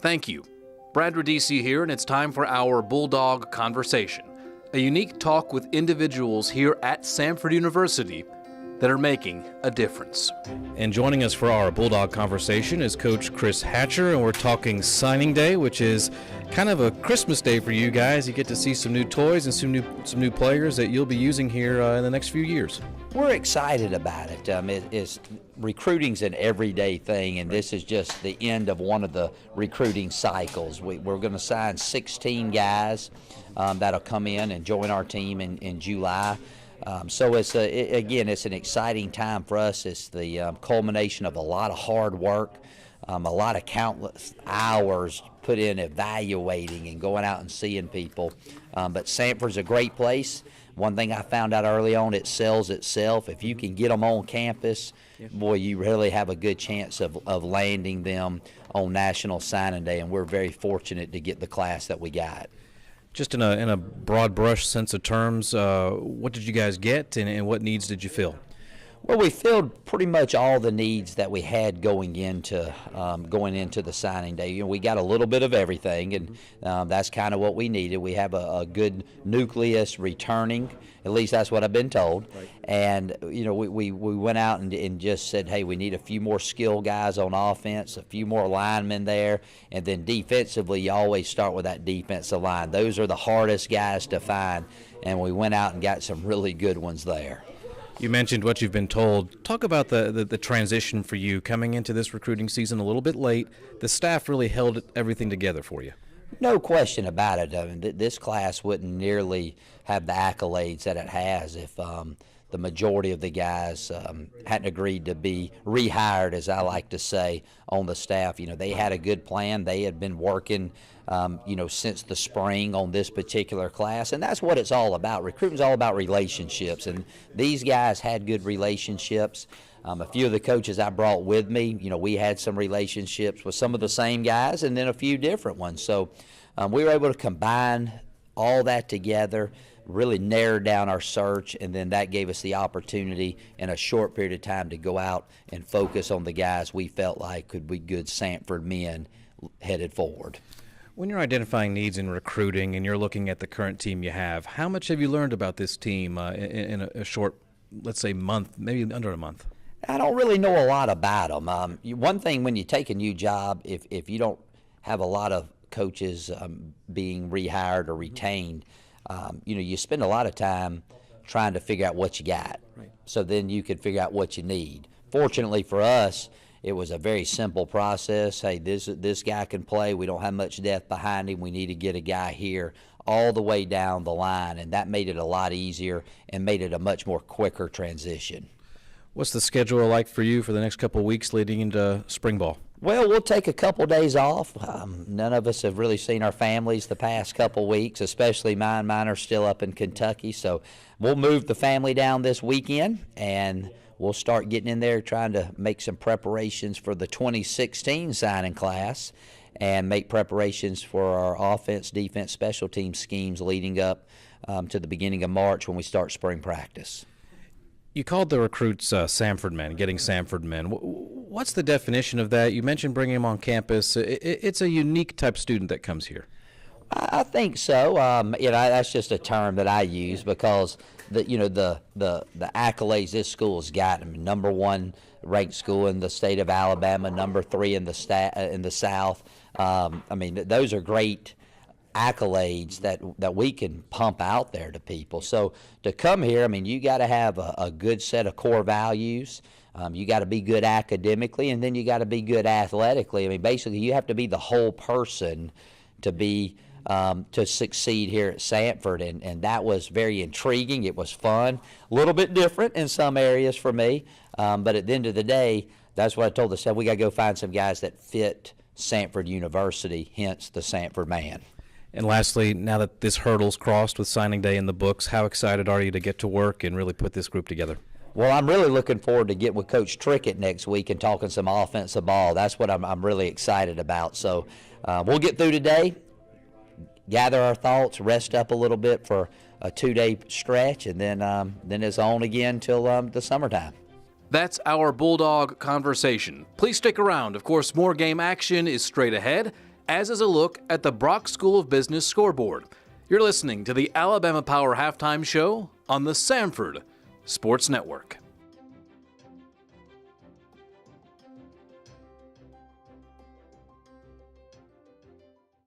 Thank you. Brad Radisi here, and it's time for our Bulldog Conversation, a unique talk with individuals here at Samford University that are making a difference. And joining us for our Bulldog Conversation is Coach Chris Hatcher, and we're talking signing day, which is kind of a Christmas day for you guys. You get to see some new toys and some new players that you'll be using here in the next few years. We're excited about it. Recruiting's an everyday thing, and this is just the end of one of the recruiting cycles. We're going to sign 16 guys that'll come in and join our team in July. So it's an exciting time for us. It's the culmination of a lot of hard work, a lot of countless hours put in evaluating and going out and seeing people. But Samford's a great place. One thing I found out early on, it sells itself. If you can get them on campus, boy, you really have a good chance of landing them on National Signing Day, and we're very fortunate to get the class that we got. Just in a broad brush sense of terms, what did you guys get, and what needs did you fill? Well, we filled pretty much all the needs that we had going into the signing day. We got a little bit of everything, and that's kind of what we needed. We have a good nucleus returning. At least that's what I've been told. Right. And we went out and just said, hey, we need a few more skill guys on offense, a few more linemen there, and then defensively, you always start with that defensive line. Those are the hardest guys to find, and we went out and got some really good ones there. You mentioned what you've been told. Talk about the transition for you coming into this recruiting season a little bit late. The staff really held everything together for you. No question about it. I mean, this class wouldn't nearly have the accolades that it has if the majority of the guys hadn't agreed to be rehired, as I like to say, on the staff. They had a good plan. They had been working since the spring on this particular class, and that's what it's all about. Recruiting's all about relationships, and these guys had good relationships. A few of the coaches I brought with me, we had some relationships with some of the same guys and then a few different ones. So we were able to combine all that together, really narrowed down our search, and then that gave us the opportunity in a short period of time to go out and focus on the guys we felt like could be good Samford men headed forward. When you're identifying needs in recruiting and you're looking at the current team you have, how much have you learned about this team in a short, let's say, month, maybe under a month? I don't really know a lot about them. One thing when you take a new job, if you don't have a lot of coaches being rehired or retained, you spend a lot of time trying to figure out what you got. Right. So then you can figure out what you need. Fortunately for us, it was a very simple process. Hey, this guy can play. We don't have much depth behind him. We need to get a guy here all the way down the line, and that made it a lot easier and made it a much more quicker transition. What's the schedule like for you for the next couple of weeks leading into spring ball? Well, we'll take a couple days off. None of us have really seen our families the past couple weeks, especially mine. Mine are still up in Kentucky, so we'll move the family down this weekend, and we'll start getting in there trying to make some preparations for the 2016 signing class and make preparations for our offense, defense, special team schemes leading up to the beginning of March when we start spring practice. You called the recruits Samford men, getting Samford men. What's the definition of that? You mentioned bringing them on campus. It's a unique type student that comes here. I think so. That's just a term that I use because the accolades this school has got. I mean, number one ranked school in the state of Alabama, number 3 in the South. Those are great accolades that we can pump out there to people. So to come here, you got to have a good set of core values. You got to be good academically, and then you got to be good athletically. Basically, you have to be the whole person to succeed here at Samford, and that was very intriguing. It was fun, a little bit different in some areas for me, but at the end of the day, that's what I told the staff. We got to go find some guys that fit Samford University, hence the Samford man. And lastly, now that this hurdle's crossed with signing day in the books, how excited are you to get to work and really put this group together? Well, I'm really looking forward to getting with Coach Trickett next week and talking some offensive ball. That's what I'm really excited about. So we'll get through today, gather our thoughts, rest up a little bit for a 2-day stretch, and then it's on again till the summertime. That's our Bulldog Conversation. Please stick around. Of course, more game action is straight ahead. as is a look at the Brock School of Business scoreboard. You're listening to the Alabama Power Halftime Show on the Samford Sports Network.